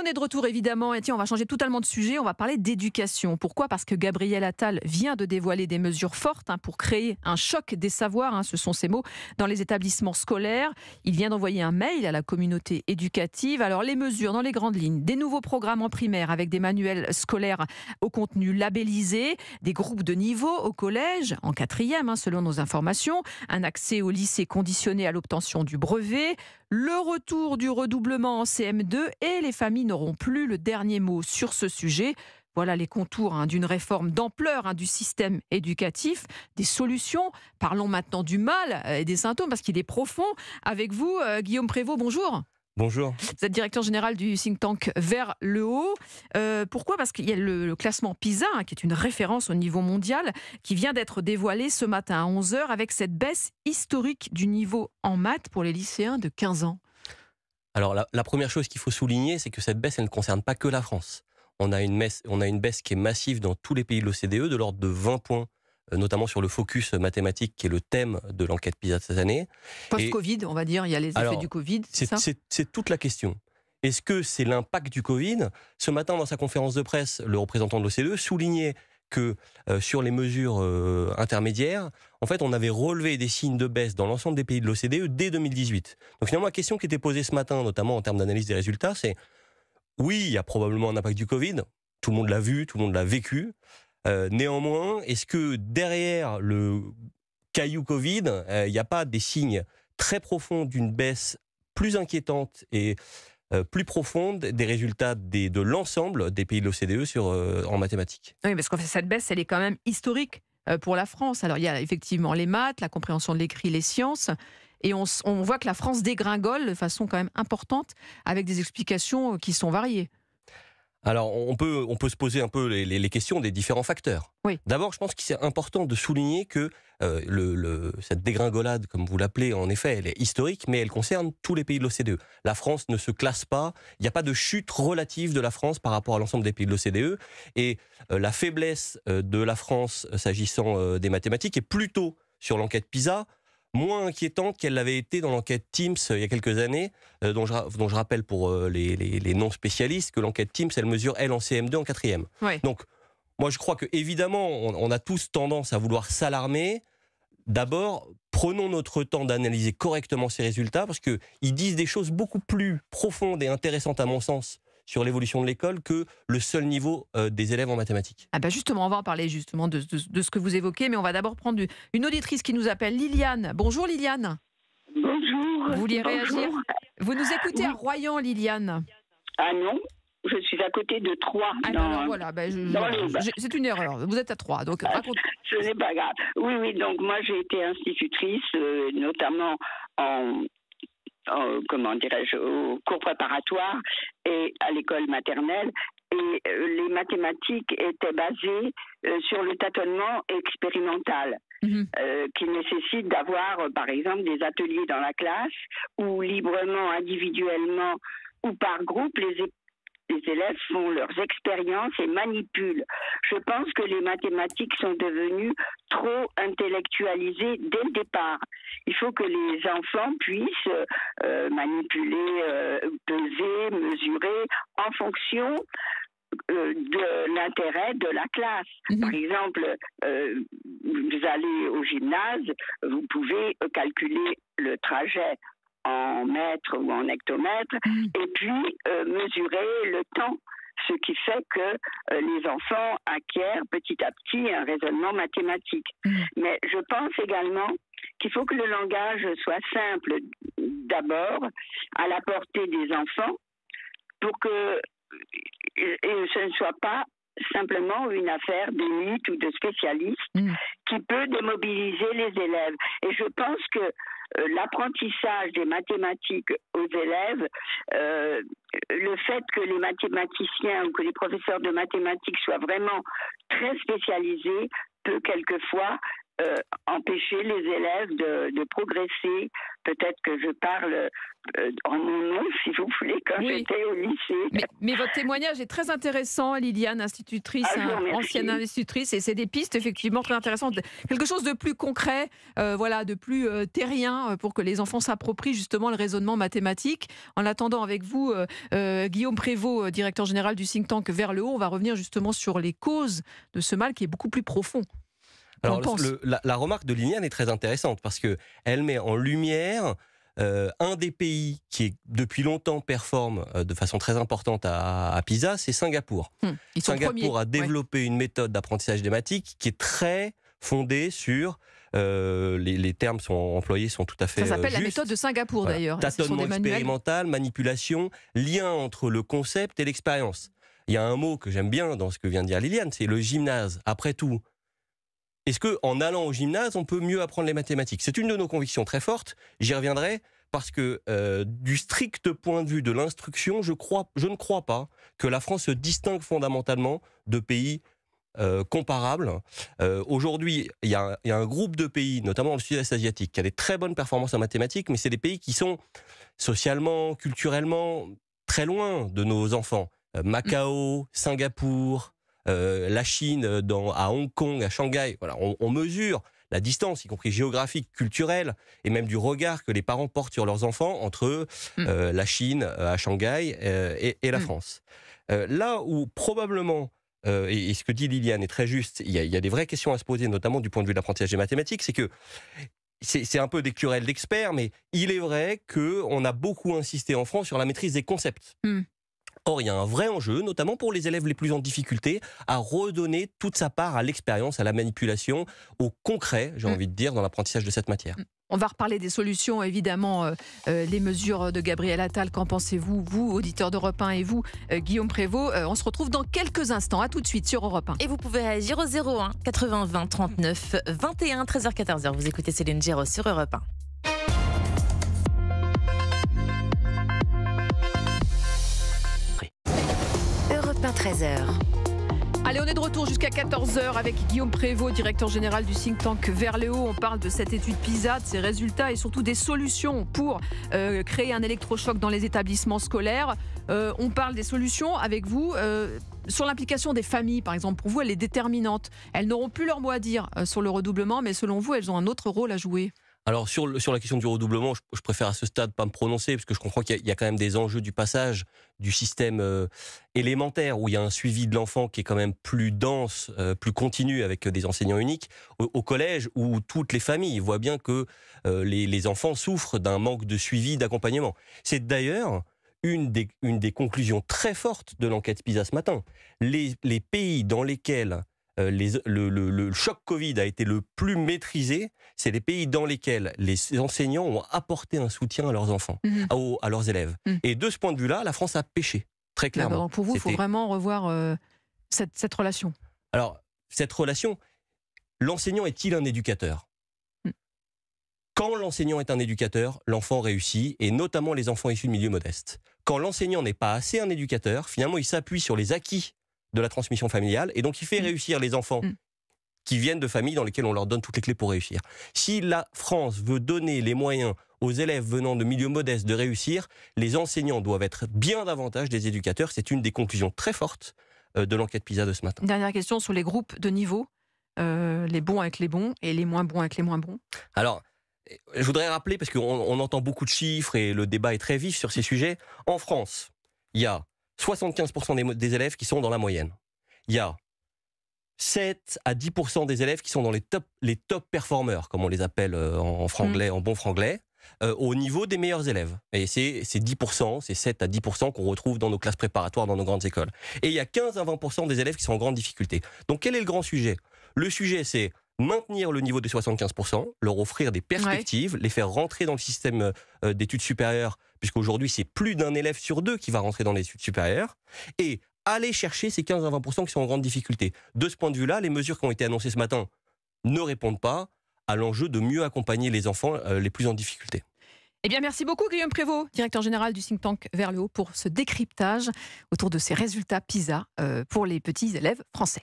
on est de retour évidemment, et tiens, on va changer totalement de sujet, on va parler d'éducation. Pourquoi ? Parce que Gabriel Attal vient de dévoiler des mesures fortes pour créer un choc des savoirs, ce sont ses mots, dans les établissements scolaires. Il vient d'envoyer un mail à la communauté éducative. Alors les mesures dans les grandes lignes, des nouveaux programmes en primaire avec des manuels scolaires au contenu labellisé, des groupes de niveau au collège, en 4e selon nos informations, un accès au lycée conditionné à l'obtention du brevet, le retour du redoublement en CM2 et les familles n'auront plus le dernier mot sur ce sujet. Voilà les contours d'une réforme d'ampleur du système éducatif, des solutions. Parlons maintenant du mal et des symptômes parce qu'il est profond. Avec vous, Guillaume Prévost, bonjour. Bonjour. Vous êtes directeur général du think tank Vers le Haut. Pourquoi ? Parce qu'il y a le classement PISA, qui est une référence au niveau mondial, qui vient d'être dévoilé ce matin à 11h avec cette baisse historique du niveau en maths pour les lycéens de 15 ans. Alors la première chose qu'il faut souligner, c'est que cette baisse, elle ne concerne pas que la France. On a une baisse qui est massive dans tous les pays de l'OCDE, de l'ordre de 20 points, notamment sur le focus mathématique, qui est le thème de l'enquête PISA de cette année. Post-Covid, on va dire, il y a les effets du Covid, c'est ça ? C'est toute la question. Est-ce que c'est l'impact du Covid ? Ce matin, dans sa conférence de presse, le représentant de l'OCDE soulignait que sur les mesures intermédiaires, en fait, on avait relevé des signes de baisse dans l'ensemble des pays de l'OCDE dès 2018. Donc finalement, la question qui était posée ce matin, notamment en termes d'analyse des résultats, c'est oui, il y a probablement un impact du Covid, tout le monde l'a vu, tout le monde l'a vécu. Néanmoins, est-ce que derrière le caillou Covid, il n'y a pas des signes très profonds d'une baisse plus inquiétante et plus profonde des résultats de l'ensemble des pays de l'OCDE en mathématiques. Oui, parce qu'en fait, cette baisse, elle est quand même historique pour la France. Alors, il y a effectivement les maths, la compréhension de l'écrit, les sciences, et on voit que la France dégringole de façon quand même importante, avec des explications qui sont variées. Alors, on peut se poser un peu les questions des différents facteurs. Oui. D'abord, je pense qu'il est important de souligner que cette dégringolade, comme vous l'appelez, en effet, elle est historique, mais elle concerne tous les pays de l'OCDE. La France ne se classe pas, il n'y a pas de chute relative de la France par rapport à l'ensemble des pays de l'OCDE, et la faiblesse de la France s'agissant des mathématiques est plutôt sur l'enquête PISA, moins inquiétante qu'elle l'avait été dans l'enquête Teams il y a quelques années, dont je rappelle pour les non-spécialistes que l'enquête Teams, elle mesure, elle, en CM2, en 4e. Ouais. Donc, moi, je crois qu'évidemment, on a tous tendance à vouloir s'alarmer. D'abord, prenons notre temps d'analyser correctement ces résultats, parce qu'ils disent des choses beaucoup plus profondes et intéressantes, à mon sens, sur l'évolution de l'école que le seul niveau des élèves en mathématiques. Ah bah justement, on va en parler justement de ce que vous évoquez, mais on va d'abord prendre une auditrice qui nous appelle, Liliane. Bonjour Liliane. Bonjour. Vous vouliez réagir ? Bonjour. Vous nous écoutez à Royan, Liliane. Ah non, je suis à côté de Troyes. Ah ben alors voilà, c'est une erreur. Vous êtes à Troyes, donc raconte. Ce n'est pas grave. Oui, donc moi j'ai été institutrice, notamment au cours préparatoire et à l'école maternelle. Et les mathématiques étaient basées sur le tâtonnement expérimental, qui nécessite d'avoir, par exemple, des ateliers dans la classe où librement, individuellement ou par groupe, les élèves font leurs expériences et manipulent. Je pense que les mathématiques sont devenues trop intellectualisées dès le départ. Il faut que les enfants puissent manipuler, peser, mesurer en fonction de l'intérêt de la classe. Par exemple, vous allez au gymnase, vous pouvez calculer le trajet en mètres ou en hectomètres, et puis mesurer le temps, ce qui fait que les enfants acquièrent petit à petit un raisonnement mathématique. Mais je pense également qu'il faut que le langage soit simple d'abord, à la portée des enfants, pour que ce ne soit pas simplement une affaire d'élite ou de spécialistes qui peut démobiliser les élèves. Et je pense que l'apprentissage des mathématiques aux élèves, le fait que les mathématiciens ou que les professeurs de mathématiques soient vraiment très spécialisés peut quelquefois empêcher les élèves de progresser. Peut-être que je parle en mon nom, si vous voulez, quand j'étais au lycée. Mais votre témoignage est très intéressant, Liliane, institutrice, ancienne institutrice, et c'est des pistes effectivement très intéressantes. Quelque chose de plus concret, de plus terrien, pour que les enfants s'approprient justement le raisonnement mathématique. En attendant, avec vous, Guillaume Prévost, directeur général du think tank Vers le haut, on va revenir justement sur les causes de ce mal qui est beaucoup plus profond. Alors, la remarque de Liliane est très intéressante parce qu'elle met en lumière un des pays qui, depuis longtemps, performe de façon très importante à PISA, c'est Singapour. Singapour a développé une méthode d'apprentissage des mathématiques qui est très fondée sur... les termes employés sont tout à fait justes. Ça s'appelle justes. la méthode de Singapour, d'ailleurs. Tâtonnement expérimental, manipulation, lien entre le concept et l'expérience. Il y a un mot que j'aime bien dans ce que vient de dire Liliane, c'est le gymnase. Après tout, est-ce qu'en allant au gymnase, on peut mieux apprendre les mathématiques? C'est une de nos convictions très fortes. J'y reviendrai parce que du strict point de vue de l'instruction, je ne crois pas que la France se distingue fondamentalement de pays comparables. Aujourd'hui, il y a un groupe de pays, notamment dans le sud-est asiatique, qui a des très bonnes performances en mathématiques, mais c'est des pays qui sont socialement, culturellement très loin de nos enfants. Macao, Singapour, la Chine, à Hong Kong, à Shanghai, voilà, on mesure la distance, y compris géographique, culturelle, et même du regard que les parents portent sur leurs enfants entre la Chine, à Shanghai, et la France. Là où probablement, et ce que dit Liliane est très juste, il y a des vraies questions à se poser, notamment du point de vue de l'apprentissage des mathématiques, c'est que c'est un peu des querelles d'experts, mais il est vrai qu'on a beaucoup insisté en France sur la maîtrise des concepts. Or, il y a un vrai enjeu, notamment pour les élèves les plus en difficulté, à redonner toute sa part à l'expérience, à la manipulation, au concret, j'ai envie de dire, dans l'apprentissage de cette matière. On va reparler des solutions, évidemment, les mesures de Gabriel Attal. Qu'en pensez-vous, vous, auditeurs d'Europe 1, et vous, Guillaume Prévost? On se retrouve dans quelques instants. À tout de suite sur Europe 1. Et vous pouvez réagir au 01 80 20 39 21, 13h, 14h. Vous écoutez Céline Giraud sur Europe 1. Europe 1, 13h. Allez, on est de retour jusqu'à 14h avec Guillaume Prévost, directeur général du think tank Vers le haut. On parle de cette étude PISA, de ses résultats et surtout des solutions pour créer un électrochoc dans les établissements scolaires. On parle des solutions avec vous sur l'implication des familles, par exemple. Pour vous, elle est déterminante. Elles n'auront plus leur mot à dire sur le redoublement, mais selon vous, elles ont un autre rôle à jouer. Alors sur la question du redoublement, je préfère à ce stade pas me prononcer parce que je comprends qu'il y a quand même des enjeux du passage du système élémentaire où il y a un suivi de l'enfant qui est quand même plus dense, plus continu avec des enseignants uniques, au collège où toutes les familles voient bien que les enfants souffrent d'un manque de suivi, d'accompagnement. C'est d'ailleurs une des conclusions très fortes de l'enquête PISA ce matin. Les pays dans lesquels le choc Covid a été le plus maîtrisé, c'est les pays dans lesquels les enseignants ont apporté un soutien à leurs enfants, à leurs élèves. Et de ce point de vue-là, la France a péché, très clairement. Donc pour vous, il faut vraiment revoir cette relation. Alors, cette relation, l'enseignant est-il un éducateur ? Quand l'enseignant est un éducateur, l'enfant réussit, et notamment les enfants issus de milieux modestes. Quand l'enseignant n'est pas assez un éducateur, finalement, il s'appuie sur les acquis de la transmission familiale, et donc il fait réussir les enfants qui viennent de familles dans lesquelles on leur donne toutes les clés pour réussir. Si la France veut donner les moyens aux élèves venant de milieux modestes de réussir, les enseignants doivent être bien davantage des éducateurs. C'est une des conclusions très fortes de l'enquête PISA de ce matin. Dernière question sur les groupes de niveau, les bons avec les bons et les moins bons avec les moins bons. Alors, je voudrais rappeler, parce qu'on entend beaucoup de chiffres et le débat est très vif sur ces sujets, en France, il y a 75% des élèves qui sont dans la moyenne. Il y a 7 à 10% des élèves qui sont dans les top performers, comme on les appelle en franglais, en bon franglais, au niveau des meilleurs élèves. Et c'est 10%, c'est 7 à 10% qu'on retrouve dans nos classes préparatoires, dans nos grandes écoles. Et il y a 15 à 20% des élèves qui sont en grande difficulté. Donc quel est le grand sujet ? Le sujet, c'est maintenir le niveau des 75%, leur offrir des perspectives, les faire rentrer dans le système d'études supérieures, puisqu'aujourd'hui, c'est plus d'un élève sur deux qui va rentrer dans les études supérieures, et aller chercher ces 15 à 20% qui sont en grande difficulté. De ce point de vue-là, les mesures qui ont été annoncées ce matin ne répondent pas à l'enjeu de mieux accompagner les enfants les plus en difficulté. Eh bien, merci beaucoup Guillaume Prévost, directeur général du think tank Vers le haut, pour ce décryptage autour de ces résultats PISA pour les petits élèves français.